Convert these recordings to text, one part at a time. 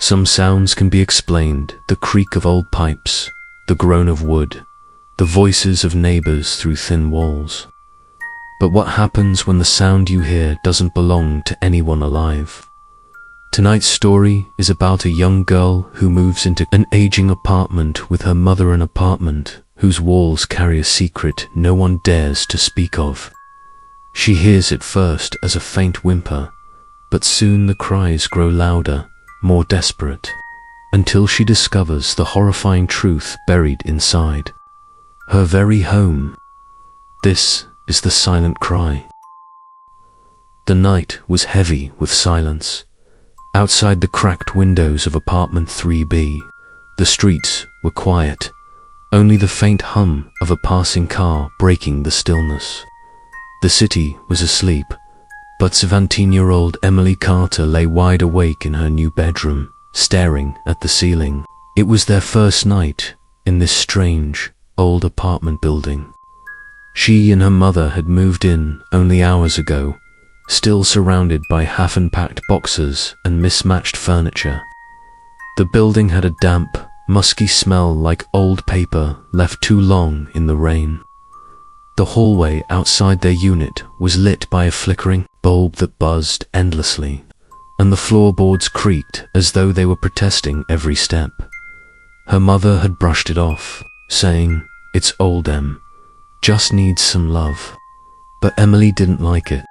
Some sounds can be explained: the creak of old pipes, the groan of wood, the voices of neighbors through thin walls. But what happens when the sound you hear doesn't belong to anyone alive? Tonight's story is about a young girl who moves into an aging apartment with her mother, an apartment whose walls carry a secret no one dares to speak of. She hears it first as a faint whimper, but soon the cries grow louder, more desperate, until she discovers the horrifying truth buried inside her very home. This is the silent cry. The night was heavy with silence. Outside the cracked windows of apartment 3B, the streets were quiet, only the faint hum of a passing car breaking the stillness. The city was asleep, but 17-year-old Emily Carter lay wide awake in her new bedroom, staring at the ceiling. It was their first night in this strange, old apartment building. She and her mother had moved in only hours ago, still surrounded by half-unpacked boxes and mismatched furniture. The building had a damp, musky smell like old paper left too long in the rain. The hallway outside their unit was lit by a flickering bulb that buzzed endlessly, and the floorboards creaked as though they were protesting every step. Her mother had brushed it off, saying, "It's old Em, just needs some love." But Emily didn't like it.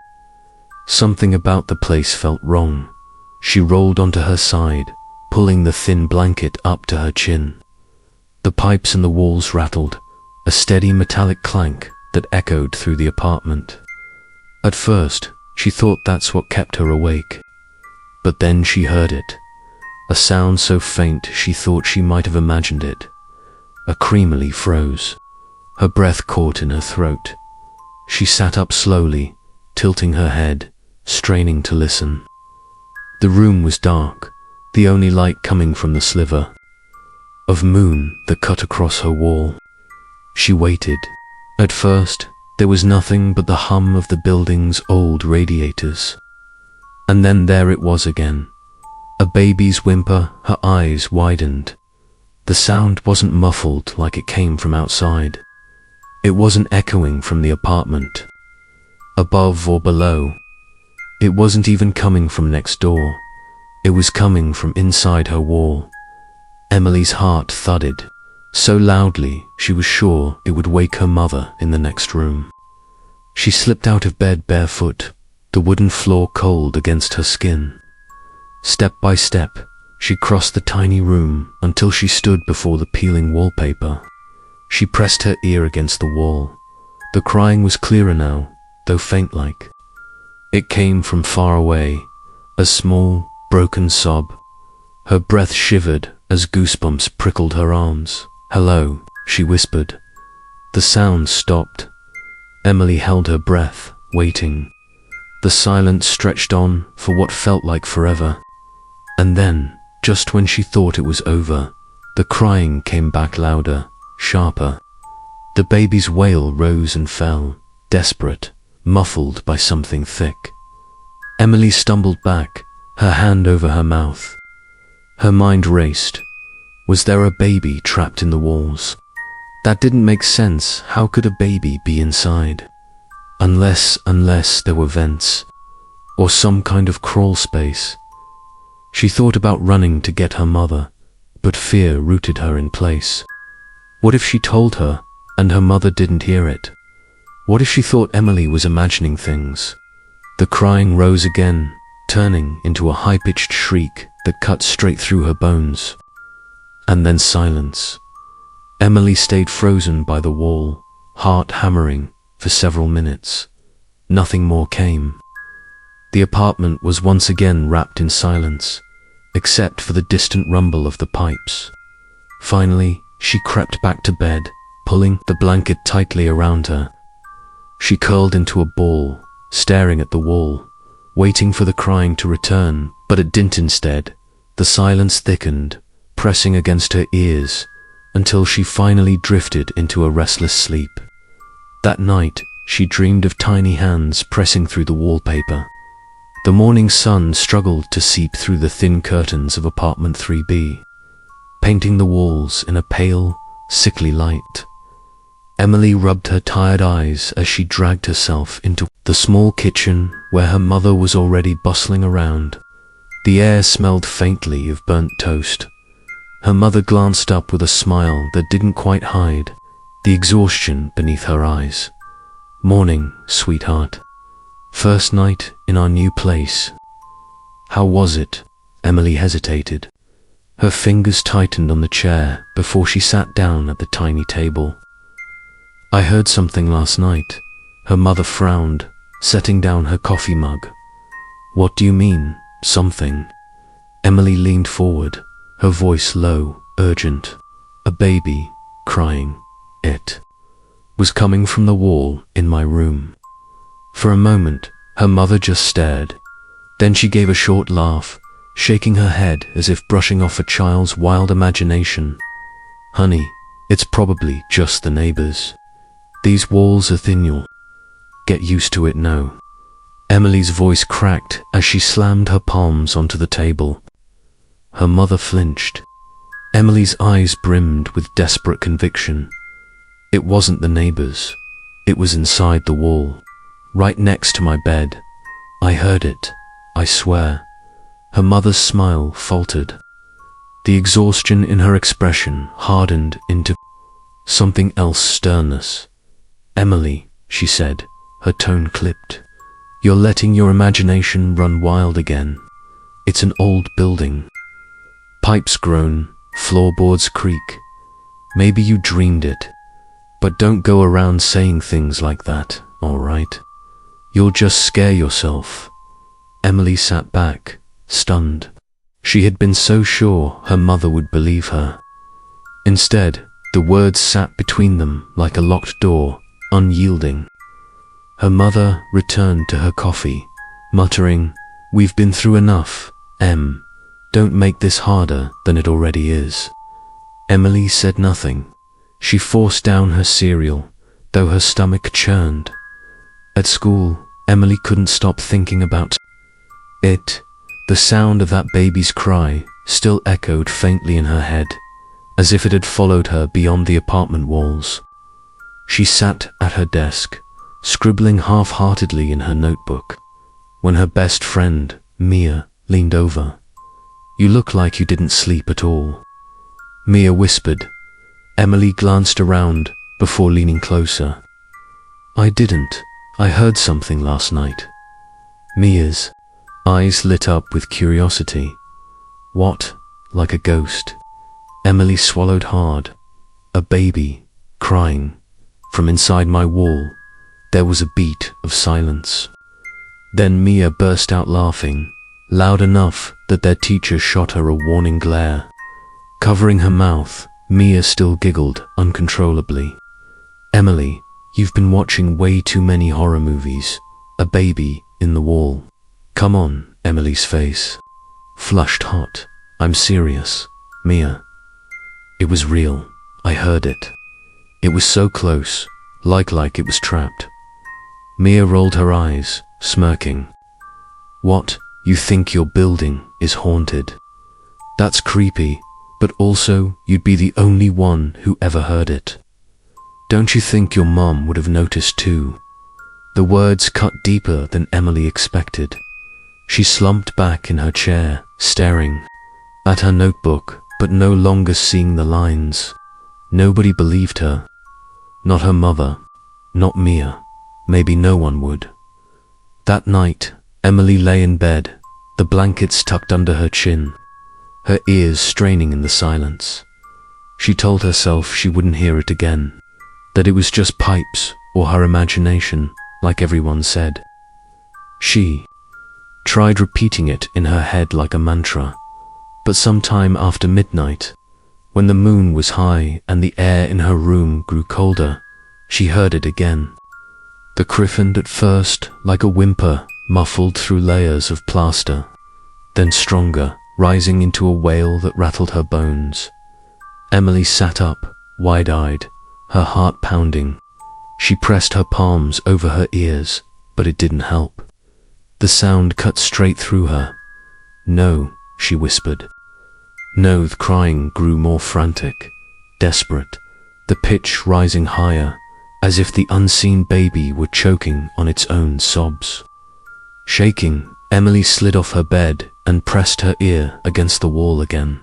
Something about the place felt wrong. She rolled onto her side, pulling the thin blanket up to her chin. The pipes in the walls rattled, a steady metallic clank that echoed through the apartment. At first, she thought that's what kept her awake. But then she heard it, a sound so faint she thought she might have imagined it. A creamily froze. Her breath caught in her throat. She sat up slowly, tilting her head, straining to listen. The room was dark, the only light coming from the sliver of moon that cut across her wall. She waited. At first, there was nothing but the hum of the building's old radiators. And then there it was again. A baby's whimper. Her eyes widened. The sound wasn't muffled like it came from outside. It wasn't echoing from the apartment, above or below. It wasn't even coming from next door. It was coming from inside her wall. Emily's heart thudded, so loudly she was sure it would wake her mother in the next room. She slipped out of bed barefoot, the wooden floor cold against her skin. Step by step, she crossed the tiny room until she stood before the peeling wallpaper. She pressed her ear against the wall. The crying was clearer now, though faint-like. It came from far away, a small, broken sob. Her breath shivered as goosebumps prickled her arms. "Hello," she whispered. The sound stopped. Emily held her breath, waiting. The silence stretched on for what felt like forever. And then, just when she thought it was over, the crying came back louder, sharper. The baby's wail rose and fell, desperate, muffled by something thick. Emily stumbled back, her hand over her mouth. Her mind raced. Was there a baby trapped in the walls? That didn't make sense. How could a baby be inside? Unless there were vents, or some kind of crawl space. She thought about running to get her mother, but fear rooted her in place. What if she told her, and her mother didn't hear it? What if she thought Emily was imagining things? The crying rose again, turning into a high-pitched shriek that cut straight through her bones. And then silence. Emily stayed frozen by the wall, heart hammering, for several minutes. Nothing more came. The apartment was once again wrapped in silence, except for the distant rumble of the pipes. Finally, she crept back to bed, pulling the blanket tightly around her. She curled into a ball, staring at the wall, waiting for the crying to return, but it didn't. Instead, the silence thickened, pressing against her ears, until she finally drifted into a restless sleep. That night, she dreamed of tiny hands pressing through the wallpaper. The morning sun struggled to seep through the thin curtains of apartment 3B, painting the walls in a pale, sickly light. Emily rubbed her tired eyes as she dragged herself into the small kitchen where her mother was already bustling around. The air smelled faintly of burnt toast. Her mother glanced up with a smile that didn't quite hide the exhaustion beneath her eyes. "Morning, sweetheart. First night in our new place. How was it?" Emily hesitated. Her fingers tightened on the chair before she sat down at the tiny table. "I heard something last night." Her mother frowned, setting down her coffee mug. "What do you mean, something?" Emily leaned forward, her voice low, urgent. "A baby, crying. It was coming from the wall in my room." For a moment, her mother just stared. Then she gave a short laugh, shaking her head as if brushing off a child's wild imagination. "Honey, it's probably just the neighbors. These walls are thin, you'll get used to it now." Emily's voice cracked as she slammed her palms onto the table. Her mother flinched. Emily's eyes brimmed with desperate conviction. "It wasn't the neighbors. It was inside the wall, right next to my bed. I heard it, I swear." Her mother's smile faltered. The exhaustion in her expression hardened into something else, sternness. "Emily," she said, her tone clipped, "you're letting your imagination run wild again. It's an old building. Pipes groan, floorboards creak. Maybe you dreamed it. But don't go around saying things like that, all right? You'll just scare yourself." Emily sat back, stunned. She had been so sure her mother would believe her. Instead, the words sat between them like a locked door, unyielding. Her mother returned to her coffee, muttering, "We've been through enough, Em. Don't make this harder than it already is." Emily said nothing. She forced down her cereal, though her stomach churned. At school, Emily couldn't stop thinking about it. The sound of that baby's cry still echoed faintly in her head, as if it had followed her beyond the apartment walls. She sat at her desk, scribbling half-heartedly in her notebook, when her best friend, Mia, leaned over. "You look like you didn't sleep at all," Mia whispered. Emily glanced around before leaning closer. "I didn't. I heard something last night." Mia's eyes lit up with curiosity. "What? Like a ghost?" Emily swallowed hard. "A baby, crying. From inside my wall." There was a beat of silence. Then Mia burst out laughing, loud enough that their teacher shot her a warning glare. Covering her mouth, Mia still giggled uncontrollably. "Emily, you've been watching way too many horror movies. A baby in the wall." "Come on," Emily's face flushed hot. "I'm serious, Mia. It was real. I heard it. It was so close, like it was trapped." Mia rolled her eyes, smirking. "What, you think your building is haunted? That's creepy, but also you'd be the only one who ever heard it. Don't you think your mom would have noticed too?" The words cut deeper than Emily expected. She slumped back in her chair, staring at her notebook, but no longer seeing the lines. Nobody believed her. Not her mother, not Mia. Maybe no one would. That night, Emily lay in bed, the blankets tucked under her chin, her ears straining in the silence. She told herself she wouldn't hear it again, that it was just pipes or her imagination, like everyone said. She tried repeating it in her head like a mantra, but sometime after midnight, when the moon was high and the air in her room grew colder, she heard it again. The criffened at first like a whimper muffled through layers of plaster, then stronger, rising into a wail that rattled her bones. Emily sat up, wide-eyed, her heart pounding. She pressed her palms over her ears, but it didn't help. The sound cut straight through her. "No," she whispered. No, the crying grew more frantic, desperate, the pitch rising higher, as if the unseen baby were choking on its own sobs. Shaking, Emily slid off her bed and pressed her ear against the wall again.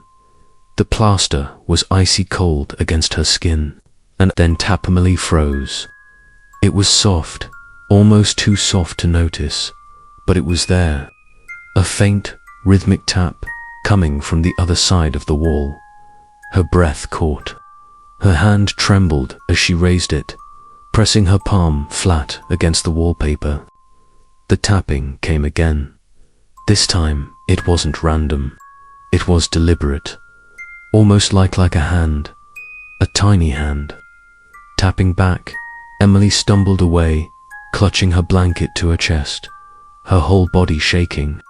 The plaster was icy cold against her skin, and then Emily froze. It was soft, almost too soft to notice, but it was there, a faint, rhythmic tap coming from the other side of the wall. Her breath caught. Her hand trembled as she raised it, pressing her palm flat against the wallpaper. The tapping came again. This time, it wasn't random. It was deliberate, almost like a hand, a tiny hand. Tapping back, Emily stumbled away, clutching her blanket to her chest, her whole body shaking.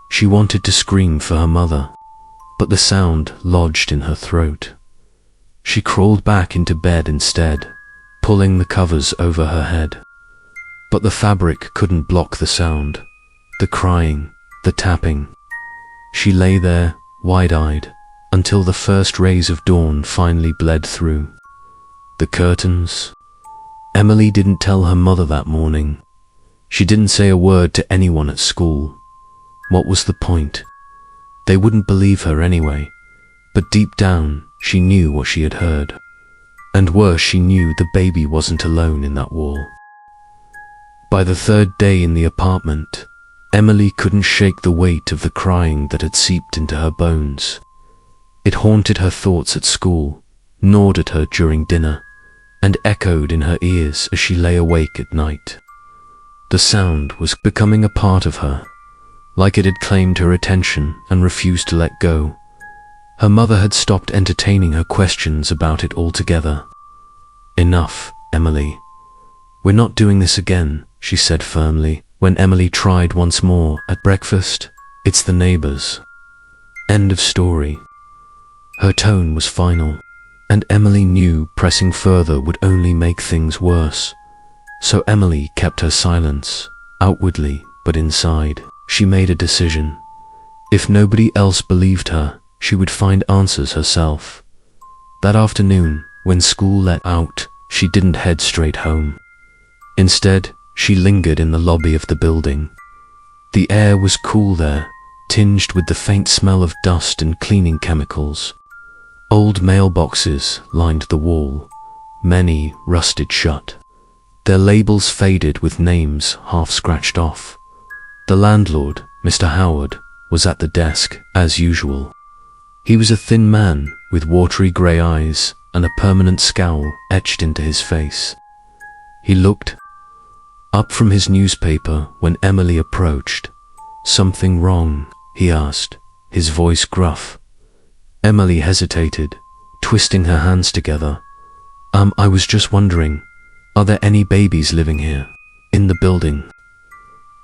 She wanted to scream for her mother, but the sound lodged in her throat. She crawled back into bed instead, pulling the covers over her head. But the fabric couldn't block the sound, the crying, the tapping. She lay there, wide-eyed, until the first rays of dawn finally bled through. The curtains. Emily didn't tell her mother that morning. She didn't say a word to anyone at school. What was the point? They wouldn't believe her anyway, but deep down, she knew what she had heard. And worse, she knew the baby wasn't alone in that wall. By the third day in the apartment, Emily couldn't shake the weight of the crying that had seeped into her bones. It haunted her thoughts at school, gnawed at her during dinner, and echoed in her ears as she lay awake at night. The sound was becoming a part of her, like it had claimed her attention and refused to let go. Her mother had stopped entertaining her questions about it altogether. "Enough, Emily. We're not doing this again," she said firmly, when Emily tried once more at breakfast. "It's the neighbors. End of story." Her tone was final, and Emily knew pressing further would only make things worse. So Emily kept her silence, outwardly, but inside. She made a decision. If nobody else believed her, she would find answers herself. That afternoon, when school let out, she didn't head straight home. Instead, she lingered in the lobby of the building. The air was cool there, tinged with the faint smell of dust and cleaning chemicals. Old mailboxes lined the wall, many rusted shut, their labels faded with names half scratched off. The landlord, Mr. Howard, was at the desk, as usual. He was a thin man with watery grey eyes and a permanent scowl etched into his face. He looked up from his newspaper when Emily approached. "Something wrong?" he asked, his voice gruff. Emily hesitated, twisting her hands together. I was just wondering, are there any babies living here, in the building?"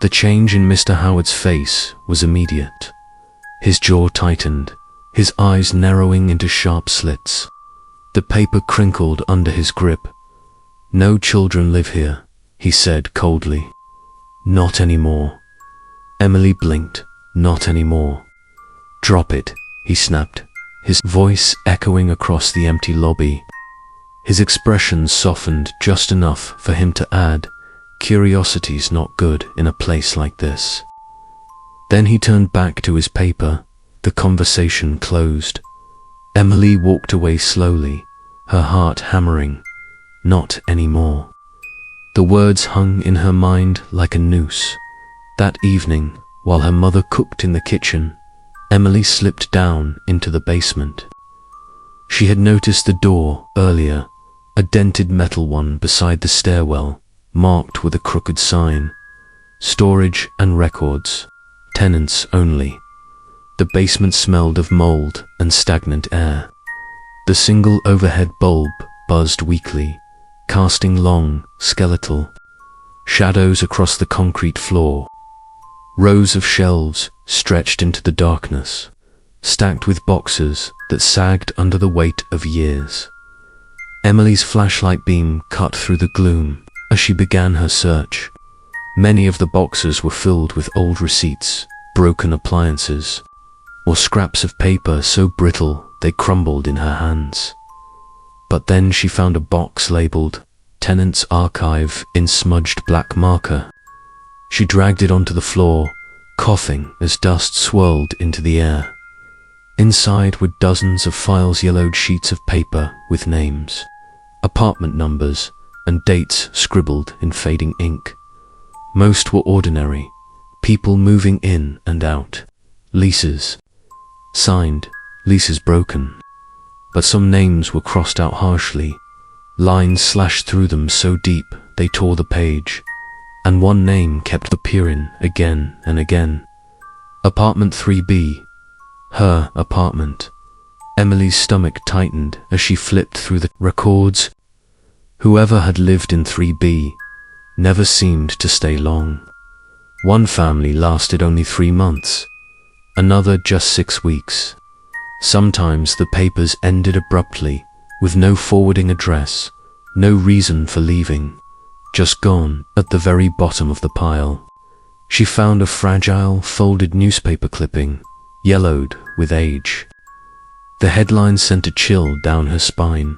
The change in Mr. Howard's face was immediate. His jaw tightened, his eyes narrowing into sharp slits. The paper crinkled under his grip. "No children live here," he said coldly. "Not anymore." Emily blinked. "Not anymore." "Drop it," he snapped, his voice echoing across the empty lobby. His expression softened just enough for him to add, "Curiosity's not good in a place like this." Then he turned back to his paper. The conversation closed. Emily walked away slowly, her heart hammering. Not anymore. The words hung in her mind like a noose. That evening, while her mother cooked in the kitchen, Emily slipped down into the basement. She had noticed the door earlier, a dented metal one beside the stairwell, marked with a crooked sign. Storage and records. Tenants only. The basement smelled of mold and stagnant air. The single overhead bulb buzzed weakly, casting long, skeletal shadows across the concrete floor. Rows of shelves stretched into the darkness, stacked with boxes that sagged under the weight of years. Emily's flashlight beam cut through the gloom as she began her search. Many of the boxes were filled with old receipts, broken appliances, or scraps of paper so brittle they crumbled in her hands. But then she found a box labeled Tenant's Archive in smudged black marker. She dragged it onto the floor, coughing as dust swirled into the air. Inside were dozens of files-yellowed sheets of paper with names, apartment numbers, and dates scribbled in fading ink. Most were ordinary, people moving in and out, leases, signed, leases broken. But some names were crossed out harshly, lines slashed through them so deep they tore the page, and one name kept appearing again and again. Apartment 3B, her apartment. Emily's stomach tightened as she flipped through the records. Whoever had lived in 3B never seemed to stay long. One family lasted only 3 months, another just 6 weeks. Sometimes the papers ended abruptly, with no forwarding address, no reason for leaving, just gone at the very bottom of the pile. She found a fragile, folded newspaper clipping, yellowed with age. The headline sent a chill down her spine.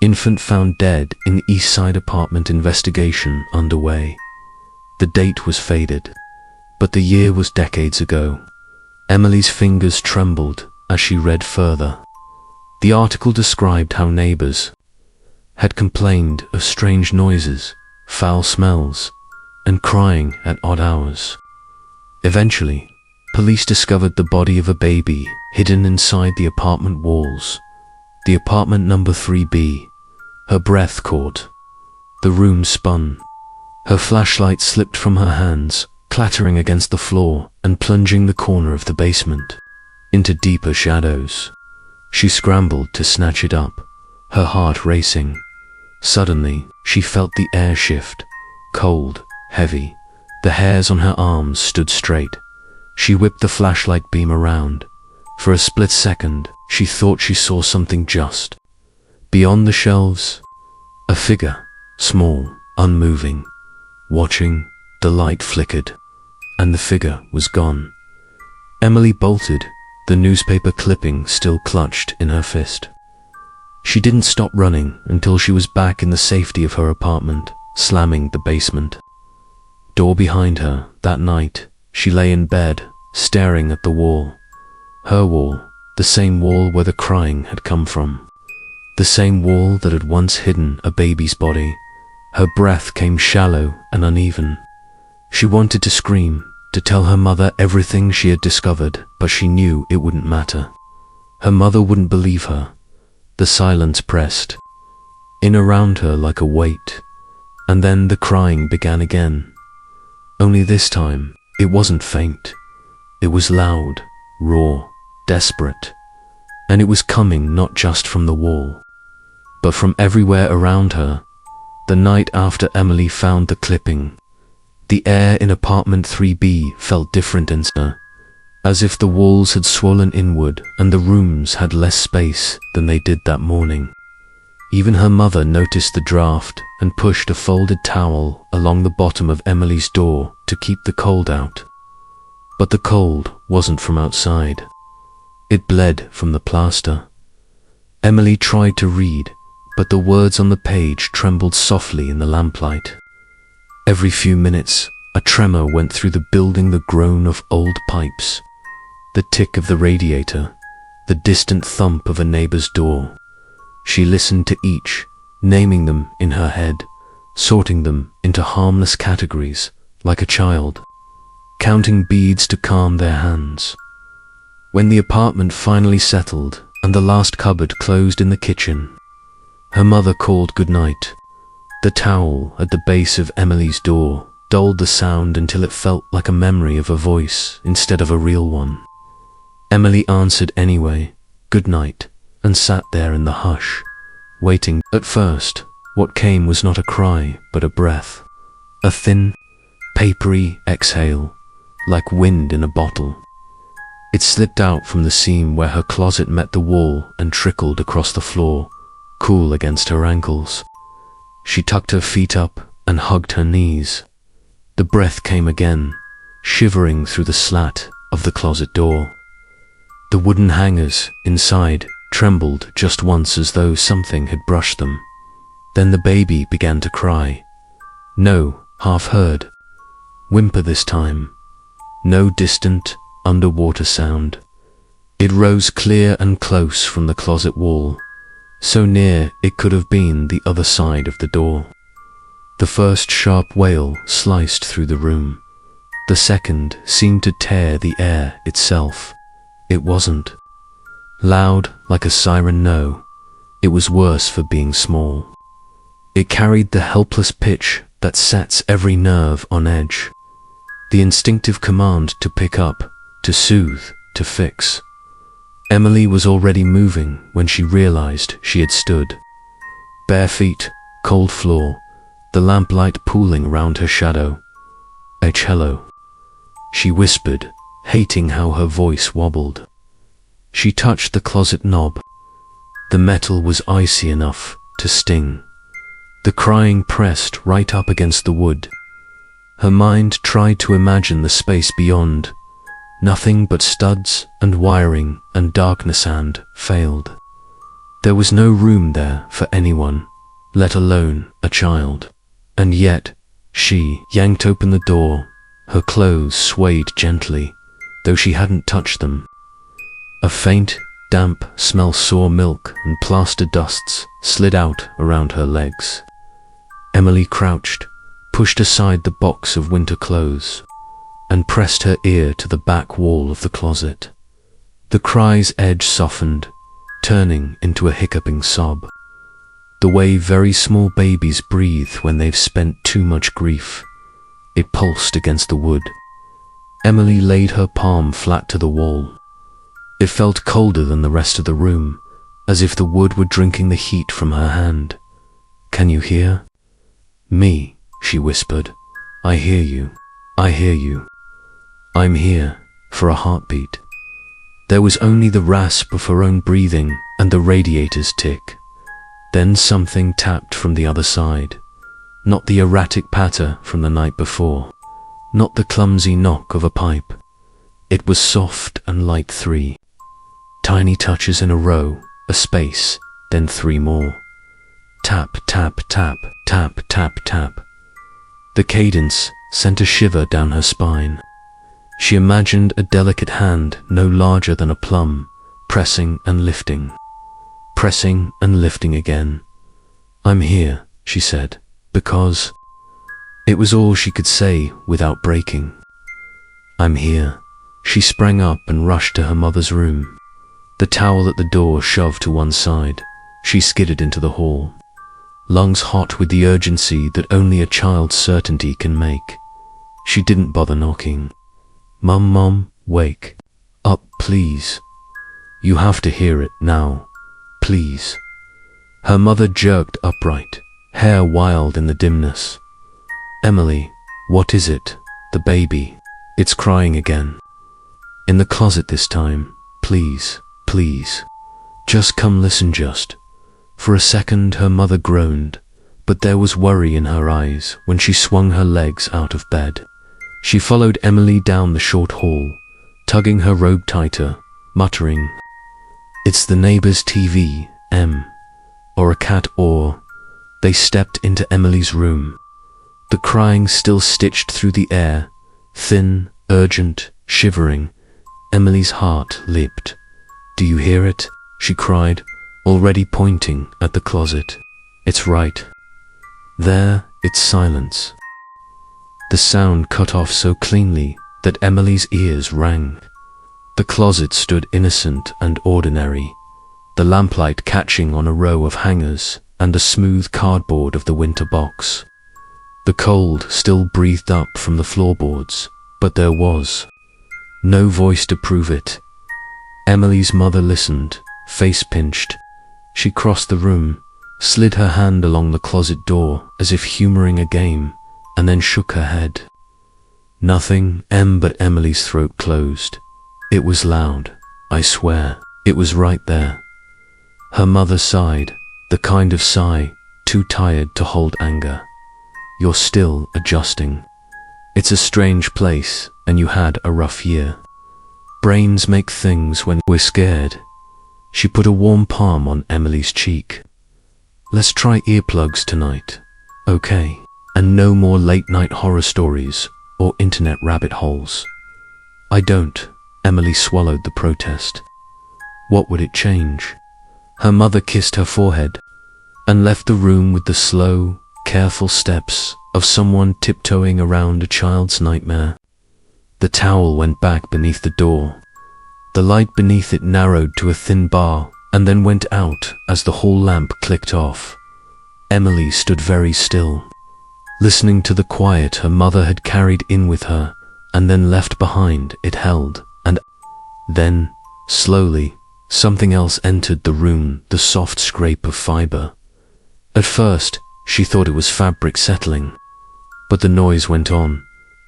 Infant found dead in East Side apartment investigation underway. The date was faded, but the year was decades ago. Emily's fingers trembled as she read further. The article described how neighbors had complained of strange noises, foul smells, and crying at odd hours. Eventually, police discovered the body of a baby hidden inside the apartment walls. The apartment number 3B. Her breath caught. The room spun. Her flashlight slipped from her hands, clattering against the floor and plunging the corner of the basement into deeper shadows. She scrambled to snatch it up, her heart racing. Suddenly, she felt the air shift, cold, heavy. The hairs on her arms stood straight. She whipped the flashlight beam around. For a split second, she thought she saw something just beyond the shelves. A figure, small, unmoving, watching. The light flickered, and the figure was gone. Emily bolted, the newspaper clipping still clutched in her fist. She didn't stop running until she was back in the safety of her apartment, slamming the basement door behind her. That night, she lay in bed, staring at the wall. Her wall, the same wall where the crying had come from. The same wall that had once hidden a baby's body. Her breath came shallow and uneven. She wanted to scream, to tell her mother everything she had discovered, but she knew it wouldn't matter. Her mother wouldn't believe her. The silence pressed in around her like a weight, and then the crying began again. Only this time, it wasn't faint. It was loud, raw, desperate, and it was coming not just from the wall, but from everywhere around her. The night after Emily found the clipping, the air in apartment 3B felt different and sinister, as if the walls had swollen inward and the rooms had less space than they did that morning. Even her mother noticed the draft and pushed a folded towel along the bottom of Emily's door to keep the cold out. But the cold wasn't from outside. It bled from the plaster. Emily tried to read, but the words on the page trembled softly in the lamplight. Every few minutes, a tremor went through the building, the groan of old pipes, the tick of the radiator, the distant thump of a neighbor's door. She listened to each, naming them in her head, sorting them into harmless categories, like a child, counting beads to calm their hands. When the apartment finally settled and the last cupboard closed in the kitchen, her mother called goodnight. The towel at the base of Emily's door dulled the sound until it felt like a memory of a voice instead of a real one. Emily answered anyway, good night, and sat there in the hush, waiting. At first, what came was not a cry, but a breath, a thin, papery exhale, like wind in a bottle. It slipped out from the seam where her closet met the wall and trickled across the floor, cool against her ankles. She tucked her feet up and hugged her knees. The breath came again, shivering through the slat of the closet door. The wooden hangers inside trembled just once as though something had brushed them. Then the baby began to cry. No half-heard whimper this time. No distant underwater sound. It rose clear and close from the closet wall, so near it could have been the other side of the door. The first sharp wail sliced through the room. The second seemed to tear the air itself. It wasn't loud like a siren, no. It was worse for being small. It carried the helpless pitch that sets every nerve on edge. The instinctive command to pick up, to soothe, to fix. Emily was already moving when she realized she had stood. Bare feet, cold floor, the lamplight pooling round her shadow. A cello. She whispered, hating how her voice wobbled. She touched the closet knob. The metal was icy enough to sting. The crying pressed right up against the wood. Her mind tried to imagine the space beyond. Nothing but studs and wiring and darkness, and failed. There was no room there for anyone, let alone a child. And yet, she yanked open the door. Her clothes swayed gently, though she hadn't touched them. A faint, damp smell, saw milk and plaster dusts, slid out around her legs. Emily crouched, pushed aside the box of winter clothes, and pressed her ear to the back wall of the closet. The cry's edge softened, turning into a hiccuping sob. The way very small babies breathe when they've spent too much grief. It pulsed against the wood. Emily laid her palm flat to the wall. It felt colder than the rest of the room, as if the wood were drinking the heat from her hand. "Can you hear?" "Me," she whispered. "I hear you. I hear you. I'm here," for a heartbeat. There was only the rasp of her own breathing and the radiator's tick. Then something tapped from the other side. Not the erratic patter from the night before. Not the clumsy knock of a pipe. It was soft and light, 3 tiny touches in a row, a space, then 3 more. Tap, tap, tap, tap, tap, tap. The cadence sent a shiver down her spine. She imagined a delicate hand no larger than a plum, pressing and lifting again. "I'm here," she said, because it was all she could say without breaking. "I'm here." She sprang up and rushed to her mother's room. The towel at the door shoved to one side. She skidded into the hall, lungs hot with the urgency that only a child's certainty can make. She didn't bother knocking. Mom, wake up, please. You have to hear it now, please." Her mother jerked upright, hair wild in the dimness. "Emily, what is it? The baby. It's crying again. In the closet this time. Please, please. Just come listen just." For a second her mother groaned, but there was worry in her eyes when she swung her legs out of bed. She followed Emily down the short hall, tugging her robe tighter, muttering, "It's the neighbor's TV, Em. Or a cat, or..." They stepped into Emily's room. The crying still stitched through the air, thin, urgent, shivering. Emily's heart leaped. "Do you hear it?" she cried, already pointing at the closet. "It's right there." It's silence. The sound cut off so cleanly that Emily's ears rang. The closet stood innocent and ordinary, the lamplight catching on a row of hangers and the smooth cardboard of the winter box. The cold still breathed up from the floorboards, but there was no voice to prove it. Emily's mother listened, face pinched. She crossed the room, slid her hand along the closet door as if humoring a game, and then shook her head. Nothing, but Emily's throat closed. It was loud, I swear. It was right there. Her mother sighed, the kind of sigh too tired to hold anger. "You're still adjusting." It's a strange place, and you had a rough year. Brains make things when we're scared. She put a warm palm on Emily's cheek. Let's try earplugs tonight, okay? And no more late-night horror stories or internet rabbit holes. I don't. Emily swallowed the protest. What would it change? Her mother kissed her forehead and left the room with the slow, careful steps of someone tiptoeing around a child's nightmare. The towel went back beneath the door. The light beneath it narrowed to a thin bar and then went out as the hall lamp clicked off. Emily stood very still, listening to the quiet her mother had carried in with her and then left behind. It held, and then, slowly, something else entered the room, the soft scrape of fiber. At first, she thought it was fabric settling, but the noise went on,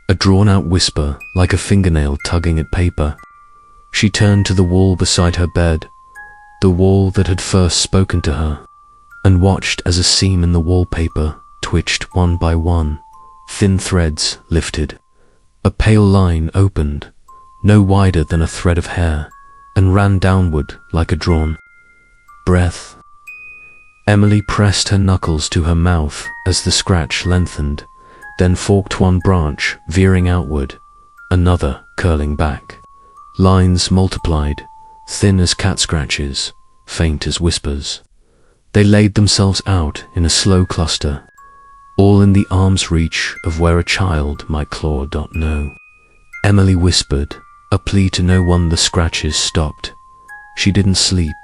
a drawn-out whisper like a fingernail tugging at paper. She turned to the wall beside her bed, the wall that had first spoken to her, and watched as a seam in the wallpaper twitched one by one. Thin threads lifted. A pale line opened, no wider than a thread of hair, and ran downward like a drawn breath. Emily pressed her knuckles to her mouth as the scratch lengthened, then forked one branch, veering outward, another curling back. Lines multiplied, thin as cat scratches, faint as whispers. They laid themselves out in a slow cluster, all in the arm's reach of where a child might claw. No. Emily whispered, a plea to no one. The scratches stopped. She didn't sleep.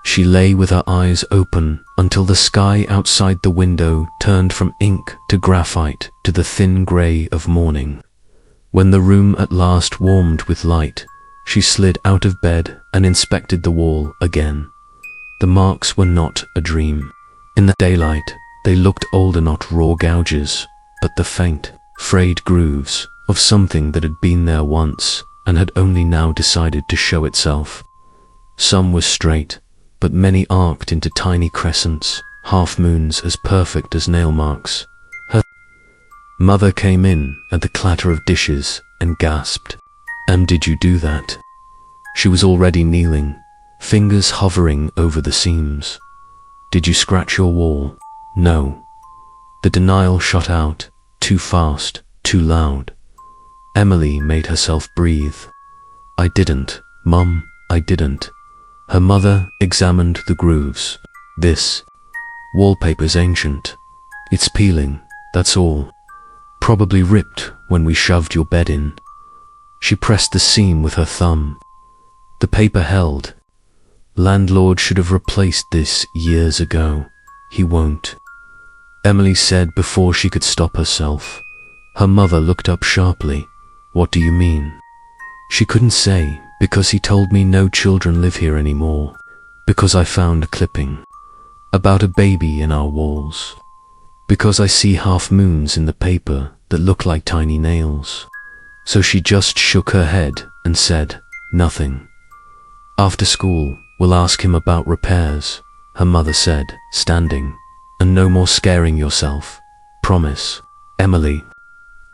She lay with her eyes open until the sky outside the window turned from ink to graphite to the thin grey of morning. When the room at last warmed with light, she slid out of bed and inspected the wall again. The marks were not a dream. In the daylight, they looked older, not raw gouges, but the faint, frayed grooves of something that had been there once and had only now decided to show itself. Some were straight, but many arced into tiny crescents, half-moons as perfect as nail marks. Her mother came in at the clatter of dishes and gasped, Did you do that?" She was already kneeling, fingers hovering over the seams. "Did you scratch your wall?" "No." The denial shot out, too fast, too loud. Emily made herself breathe. "I didn't, Mum, I didn't." Her mother examined the grooves. "This wallpaper's ancient. It's peeling, that's all. Probably ripped when we shoved your bed in." She pressed the seam with her thumb. The paper held. "Landlord should have replaced this years ago. He won't," Emily said before she could stop herself. Her mother looked up sharply. "What do you mean?" She couldn't say, because he told me no children live here anymore, because I found a clipping about a baby in our walls, because I see half-moons in the paper that look like tiny nails. So she just shook her head and said, "Nothing. After school, we'll ask him about repairs," her mother said, standing. "And no more scaring yourself. Promise." Emily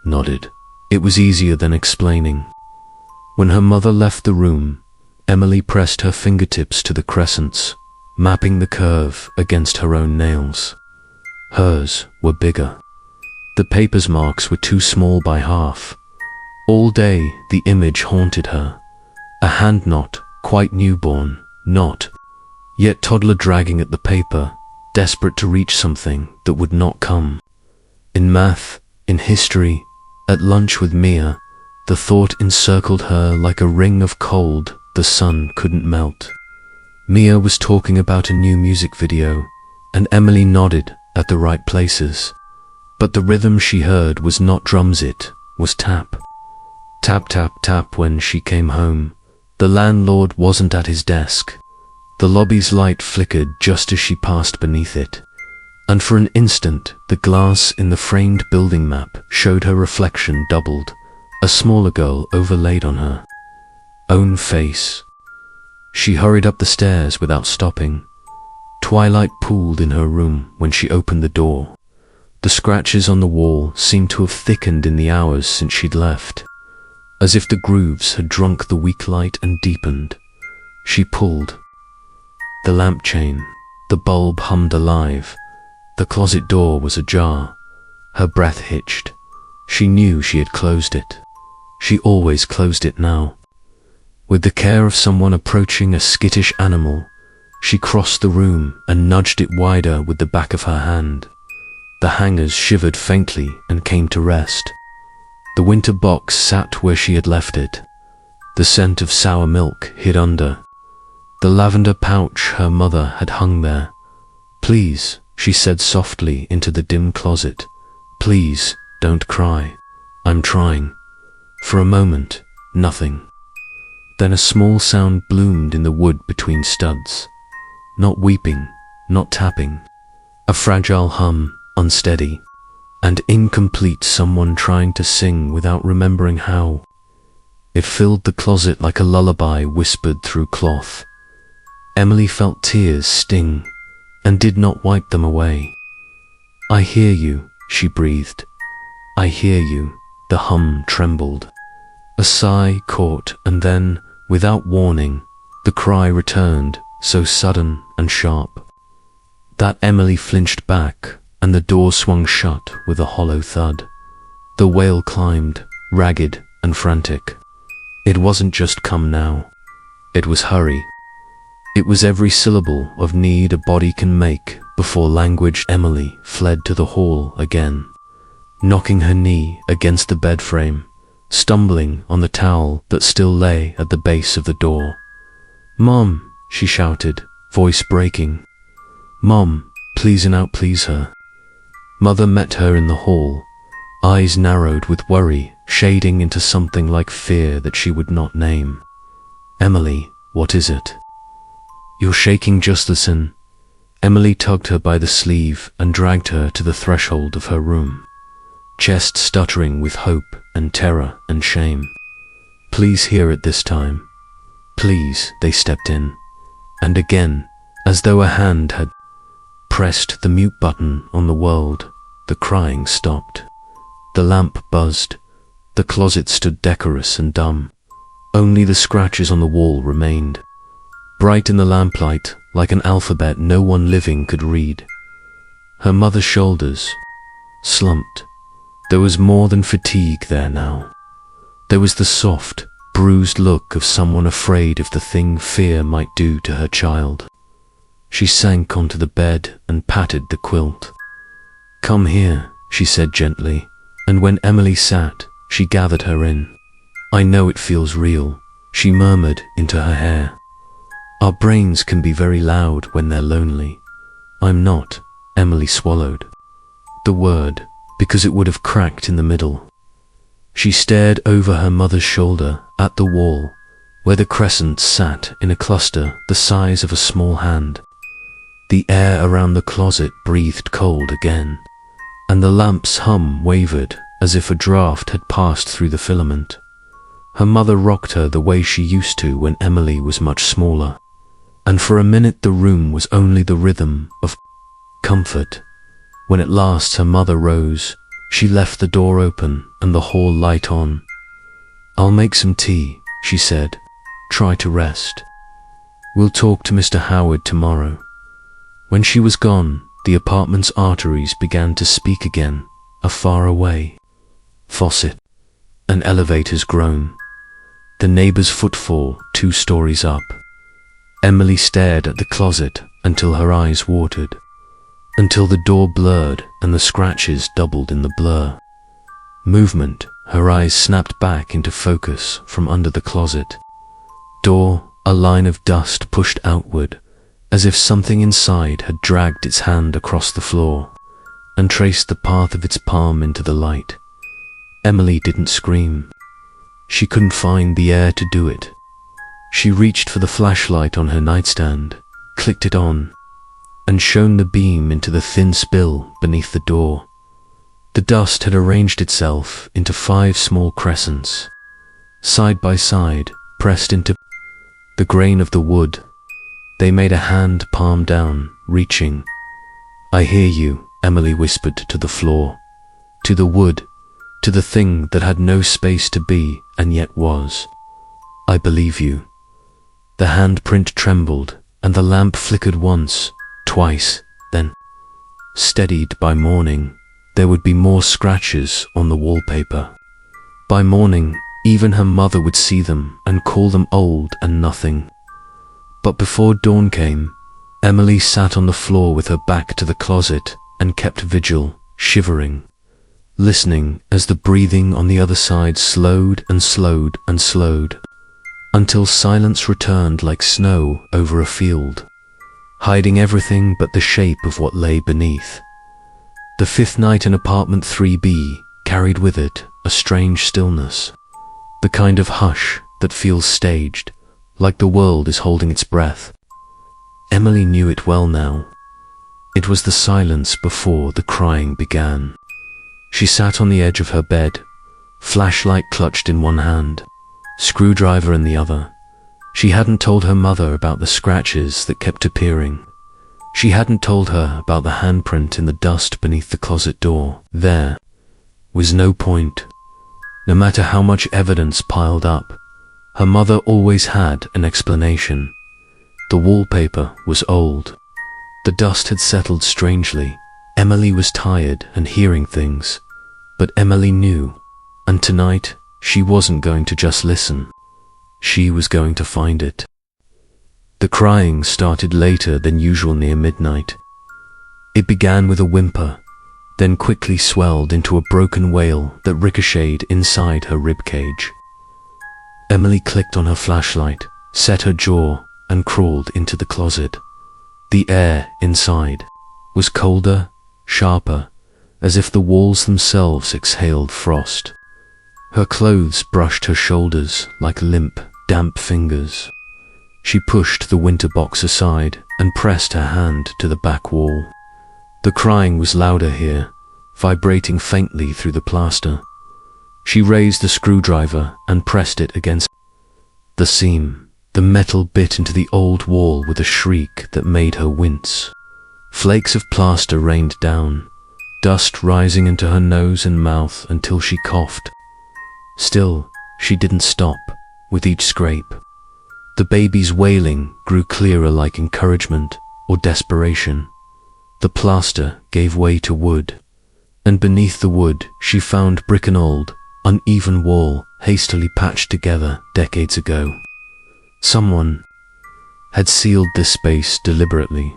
nodded. It was easier than explaining. When her mother left the room, Emily pressed her fingertips to the crescents, mapping the curve against her own nails. Hers were bigger. The paper's marks were too small by half. All day, the image haunted her. A hand not quite newborn, not yet toddler dragging at the paper, desperate to reach something that would not come. In math, in history, at lunch with Mia, the thought encircled her like a ring of cold the sun couldn't melt. Mia was talking about a new music video, and Emily nodded at the right places. But the rhythm she heard was not drums, it was tap. Tap, tap, tap. When she came home, the landlord wasn't at his desk. The lobby's light flickered just as she passed beneath it, and for an instant the glass in the framed building map showed her reflection doubled, a smaller girl overlaid on her own face. She hurried up the stairs without stopping. Twilight pooled in her room when she opened the door. The scratches on the wall seemed to have thickened in the hours since she'd left, as if the grooves had drunk the weak light and deepened. She pulled. The lamp chain, the bulb hummed alive, the closet door was ajar. Her breath hitched. She knew she had closed it. She always closed it now. With the care of someone approaching a skittish animal, she crossed the room and nudged it wider with the back of her hand. The hangers shivered faintly and came to rest. The winter box sat where she had left it. The scent of sour milk hid under. The lavender pouch her mother had hung there. "Please," she said softly into the dim closet. "Please, don't cry. I'm trying." For a moment, nothing. Then a small sound bloomed in the wood between studs. Not weeping, not tapping. A fragile hum, unsteady and incomplete, someone trying to sing without remembering how. It filled the closet like a lullaby whispered through cloth. Emily felt tears sting and did not wipe them away. "I hear you," she breathed. "I hear you." The hum trembled. A sigh caught, and then, without warning, the cry returned, so sudden and sharp that Emily flinched back, and the door swung shut with a hollow thud. The wail climbed, ragged and frantic. It wasn't just "come now." It was hurry. It was every syllable of need a body can make before language. Emily fled to the hall again, knocking her knee against the bed frame, stumbling on the towel that still lay at the base of the door. "Mom," she shouted, voice breaking. "Mom, please and out, please her." Mother met her in the hall, eyes narrowed with worry, shading into something like fear that she would not name. "Emily, what is it? You're shaking just the same." Emily tugged her by the sleeve and dragged her to the threshold of her room, chest stuttering with hope and terror and shame. "Please hear it this time. Please." They stepped in, and again, as though a hand had pressed the mute button on the world, the crying stopped. The lamp buzzed. The closet stood decorous and dumb. Only the scratches on the wall remained, bright in the lamplight, like an alphabet no one living could read. Her mother's shoulders slumped. There was more than fatigue there now. There was the soft, bruised look of someone afraid of the thing fear might do to her child. She sank onto the bed and patted the quilt. "Come here," she said gently, and when Emily sat, she gathered her in. "I know it feels real," she murmured into her hair. "Our brains can be very loud when they're lonely." "I'm not," Emily swallowed the word, because it would have cracked in the middle. She stared over her mother's shoulder at the wall, where the crescents sat in a cluster the size of a small hand. The air around the closet breathed cold again, and the lamp's hum wavered as if a draft had passed through the filament. Her mother rocked her the way she used to when Emily was much smaller, and for a minute the room was only the rhythm of comfort. When at last her mother rose, she left the door open and the hall light on. "I'll make some tea," she said. "Try to rest. We'll talk to Mr. Howard tomorrow." When she was gone, the apartment's arteries began to speak again, a far away faucet, an elevator's groan, the neighbor's footfall 2 stories up. Emily stared at the closet until her eyes watered, until the door blurred and the scratches doubled in the blur. Movement, her eyes snapped back into focus from under the closet. Door, a line of dust pushed outward, as if something inside had dragged its hand across the floor and traced the path of its palm into the light. Emily didn't scream. She couldn't find the air to do it. She reached for the flashlight on her nightstand, clicked it on, and shone the beam into the thin spill beneath the door. The dust had arranged itself into 5 small crescents, side by side, pressed into the grain of the wood. They made a hand palm down, reaching. "I hear you," Emily whispered to the floor, to the wood, to the thing that had no space to be and yet was. "I believe you." The handprint trembled, and the lamp flickered once, twice, then, steadied by morning, there would be more scratches on the wallpaper. By morning, even her mother would see them and call them old and nothing. But before dawn came, Emily sat on the floor with her back to the closet and kept vigil, shivering, listening as the breathing on the other side slowed and slowed and slowed, until silence returned like snow over a field, hiding everything but the shape of what lay beneath. The fifth night in apartment 3B carried with it a strange stillness, the kind of hush that feels staged, like the world is holding its breath. Emily knew it well now. It was the silence before the crying began. She sat on the edge of her bed, flashlight clutched in one hand, screwdriver in the other. She hadn't told her mother about the scratches that kept appearing. She hadn't told her about the handprint in the dust beneath the closet door. There was no point. No matter how much evidence piled up, her mother always had an explanation. The wallpaper was old. The dust had settled strangely. Emily was tired and hearing things, but Emily knew, and tonight she wasn't going to just listen. She was going to find it. The crying started later than usual near midnight. It began with a whimper, then quickly swelled into a broken wail that ricocheted inside her ribcage. Emily clicked on her flashlight, set her jaw, and crawled into the closet. The air inside was colder, sharper, as if the walls themselves exhaled frost. Her clothes brushed her shoulders like limp, damp fingers. She pushed the winter box aside and pressed her hand to the back wall. The crying was louder here, vibrating faintly through the plaster. She raised the screwdriver and pressed it against the seam. The metal bit into the old wall with a shriek that made her wince. Flakes of plaster rained down, dust rising into her nose and mouth until she coughed. Still, she didn't stop with each scrape. The baby's wailing grew clearer, like encouragement or desperation. The plaster gave way to wood, and beneath the wood she found brick, an old, uneven wall hastily patched together decades ago. Someone had sealed this space deliberately.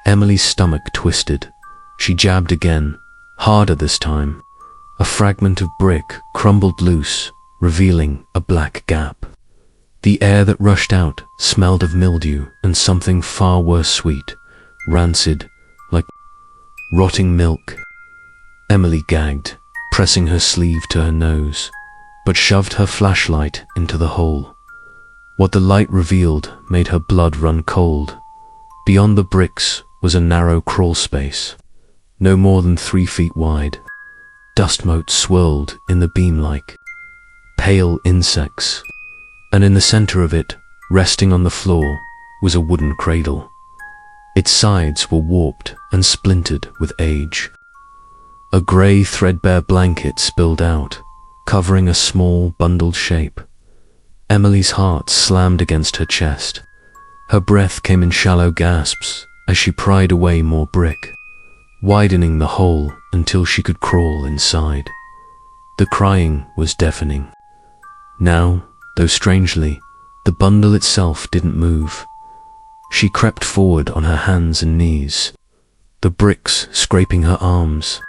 Emily's stomach twisted. She jabbed again, harder this time. A fragment of brick crumbled loose, revealing a black gap. The air that rushed out smelled of mildew and something far worse, sweet, rancid, like rotting milk. Emily gagged, pressing her sleeve to her nose, but shoved her flashlight into the hole. What the light revealed made her blood run cold. Beyond the bricks was a narrow crawl space, no more than 3 feet wide. Dust motes swirled in the beam like pale insects, and in the center of it, resting on the floor, was a wooden cradle. Its sides were warped and splintered with age. A grey, threadbare blanket spilled out, covering a small, bundled shape. Emily's heart slammed against her chest. Her breath came in shallow gasps as she pried away more brick, widening the hole until she could crawl inside. The crying was deafening. Now, though strangely, the bundle itself didn't move. She crept forward on her hands and knees, the bricks scraping her arms.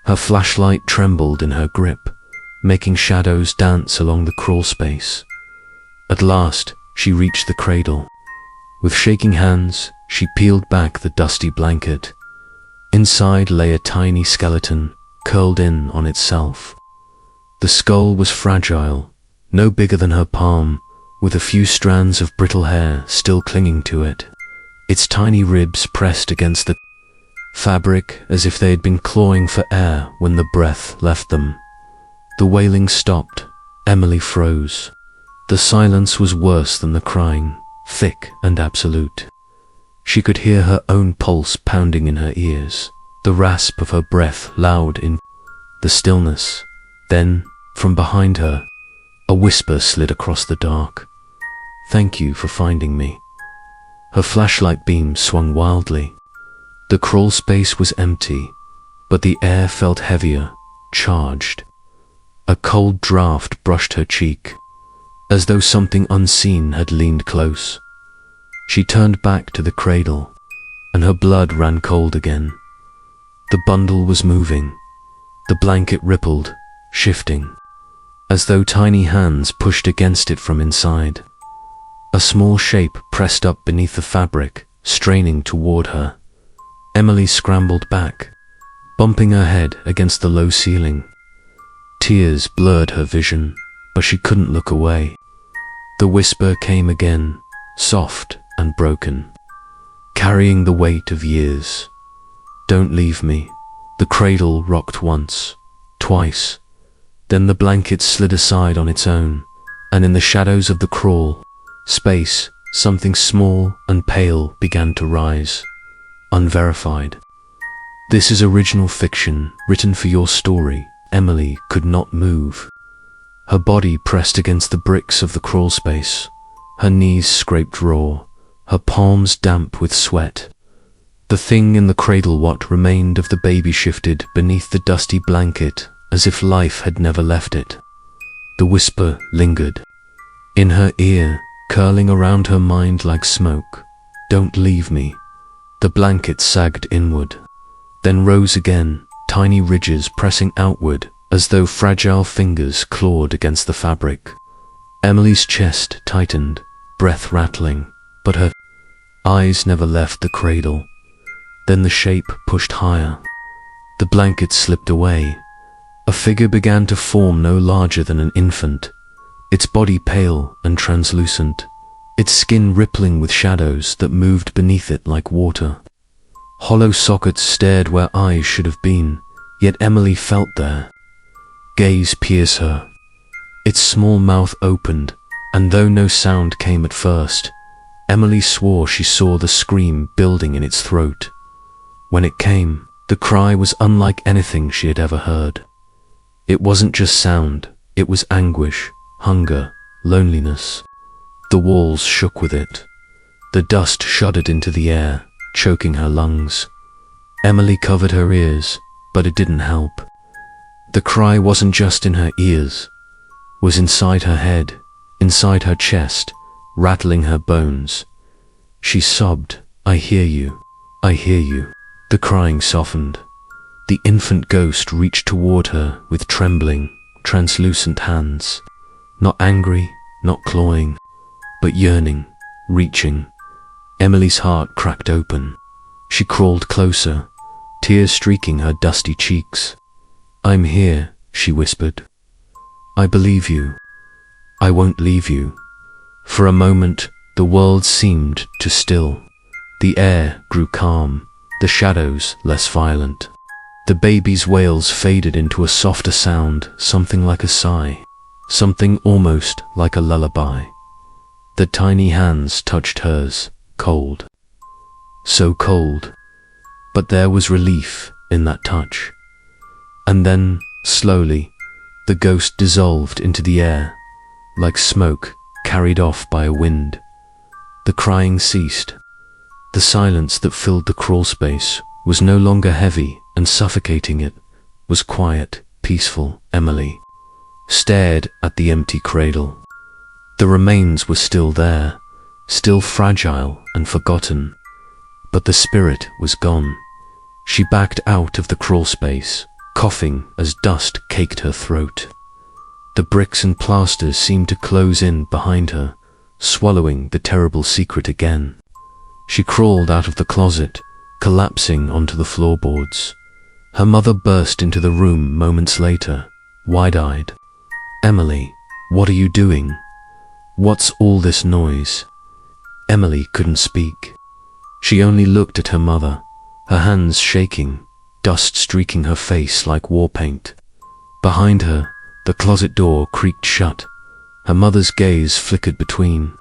Her flashlight trembled in her grip, making shadows dance along the crawl space. At last, she reached the cradle. With shaking hands, she peeled back the dusty blanket. Inside lay a tiny skeleton, curled in on itself. The skull was fragile, no bigger than her palm, with a few strands of brittle hair still clinging to it. Its tiny ribs pressed against the fabric as if they had been clawing for air when the breath left them. The wailing stopped. Emily froze. The silence was worse than the crying, thick and absolute. She could hear her own pulse pounding in her ears. the rasp of her breath loud in the stillness. Then, from behind her, a whisper slid across the dark. "Thank you for finding me." Her flashlight beam swung wildly. The crawl space was empty, but the air felt heavier, charged. A cold draft brushed her cheek, as though something unseen had leaned close. She turned back to the cradle, and her blood ran cold again. The bundle was moving. The blanket rippled, shifting, as though tiny hands pushed against it from inside. A small shape pressed up beneath the fabric, straining toward her. Emily scrambled back, bumping her head against the low ceiling. Tears blurred her vision, but she couldn't look away. The whisper came again, soft and broken, carrying the weight of years. "Don't leave me." The cradle rocked once, twice. Then the blanket slid aside on its own, and in the shadows of the crawl space, something small and pale began to rise. Unverified. "This is original fiction, written for your story." Emily could not move. Her body pressed against the bricks of the crawl space. Her knees scraped raw, her palms damp with sweat. The thing in the cradle, what remained of the baby, shifted beneath the dusty blanket as if life had never left it. The whisper lingered in her ear, curling around her mind like smoke. "Don't leave me." The blanket sagged inward, then rose again, tiny ridges pressing outward as though fragile fingers clawed against the fabric. Emily's chest tightened, breath rattling, but her eyes never left the cradle. Then the shape pushed higher. The blanket slipped away. A figure began to form, no larger than an infant, its body pale and translucent, its skin rippling with shadows that moved beneath it like water. Hollow sockets stared where eyes should have been, yet Emily felt their gaze pierce her. Its small mouth opened, and though no sound came at first, Emily swore she saw the scream building in its throat. When it came, the cry was unlike anything she had ever heard. It wasn't just sound, it was anguish, hunger, loneliness. The walls shook with it. The dust shuddered into the air, choking her lungs. Emily covered her ears, but it didn't help. The cry wasn't just in her ears, was inside her head, inside her chest, rattling her bones. She sobbed, "I hear you, I hear you." The crying softened. The infant ghost reached toward her with trembling, translucent hands. Not angry, not clawing, but yearning, reaching. Emily's heart cracked open. She crawled closer, tears streaking her dusty cheeks. "I'm here," she whispered. "I believe you. I won't leave you." For a moment, the world seemed to still. The air grew calm, the shadows less violent. The baby's wails faded into a softer sound, something like a sigh, something almost like a lullaby. The tiny hands touched hers, cold. So cold, but there was relief in that touch. And then, slowly, the ghost dissolved into the air, like smoke carried off by a wind. The crying ceased. The silence that filled the crawl space was no longer heavy and suffocating. It was quiet, peaceful. Emily stared at the empty cradle. The remains were still there, still fragile and forgotten, but the spirit was gone. She backed out of the crawl space, coughing as dust caked her throat. The bricks and plasters seemed to close in behind her, swallowing the terrible secret again. She crawled out of the closet, collapsing onto the floorboards. Her mother burst into the room moments later, wide-eyed. "Emily, what are you doing? What's all this noise?" Emily couldn't speak. She only looked at her mother, her hands shaking, dust streaking her face like war paint. Behind her, the closet door creaked shut. Her mother's gaze flickered between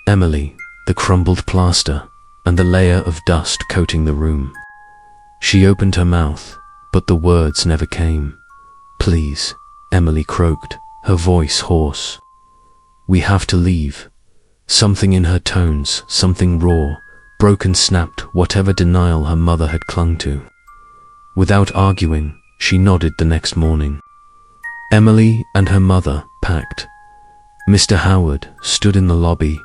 Emily, the crumbled plaster, and the layer of dust coating the room. She opened her mouth, but the words never came. "Please," Emily croaked, her voice hoarse. "We have to leave." Something in her tones, something raw, broken, snapped whatever denial her mother had clung to. Without arguing, she nodded the next morning. Emily and her mother packed. Mr. Howard stood in the lobby,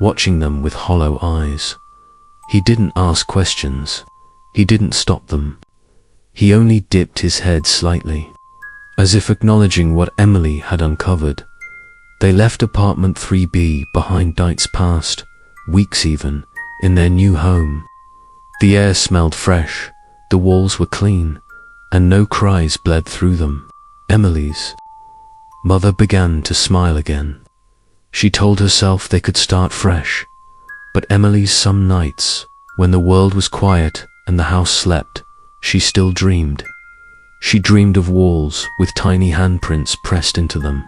watching them with hollow eyes. He didn't ask questions. He didn't stop them. He only dipped his head slightly, as if acknowledging what Emily had uncovered. They left apartment 3B behind nights past, weeks even, in their new home. The air smelled fresh, the walls were clean, and no cries bled through them. Emily's mother began to smile again. She told herself they could start fresh. But Emily's some nights, when the world was quiet and the house slept, she still dreamed. She dreamed of walls with tiny handprints pressed into them.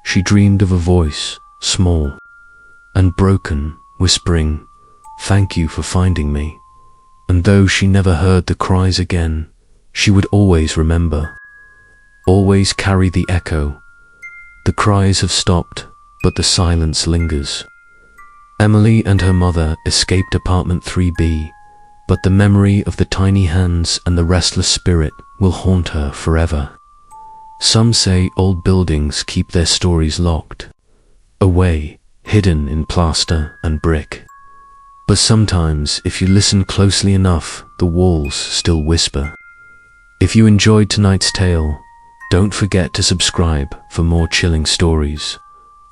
She dreamed of a voice, small and broken, whispering, "Thank you for finding me." And though she never heard the cries again, she would always remember, always carry the echo. The cries have stopped, but the silence lingers. Emily and her mother escaped apartment 3B, but the memory of the tiny hands and the restless spirit will haunt her forever. Some say old buildings keep their stories locked away, hidden in plaster and brick. But sometimes, if you listen closely enough, the walls still whisper. If you enjoyed tonight's tale, don't forget to subscribe for more chilling stories.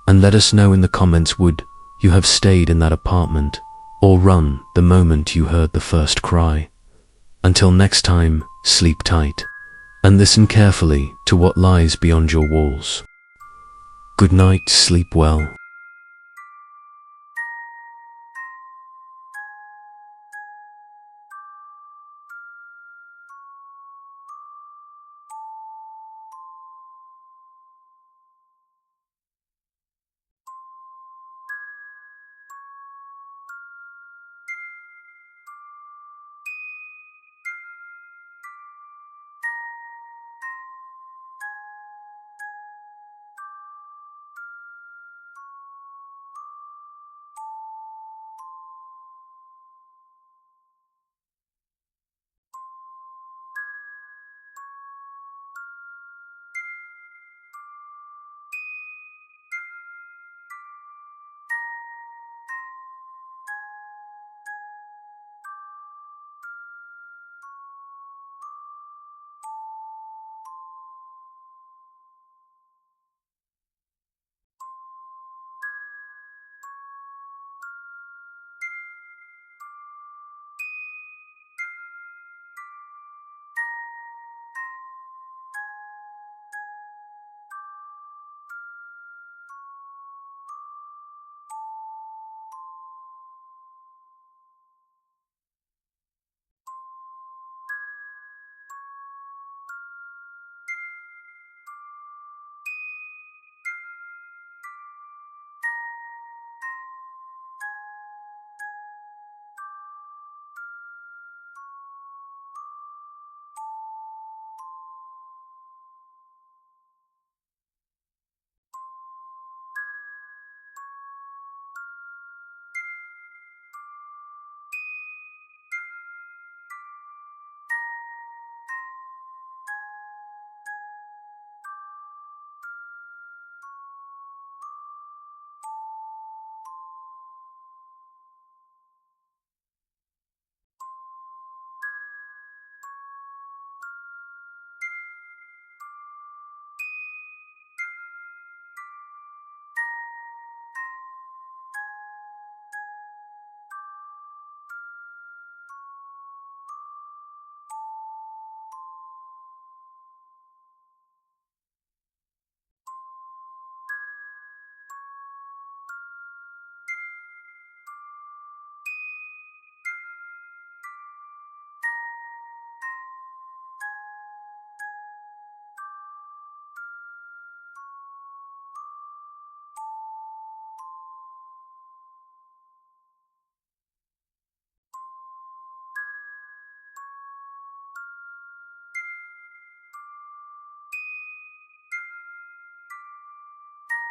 And let us know in the comments, would you have stayed in that apartment or run the moment you heard the first cry? Until next time, sleep tight and listen carefully to what lies beyond your walls. Good night, sleep well.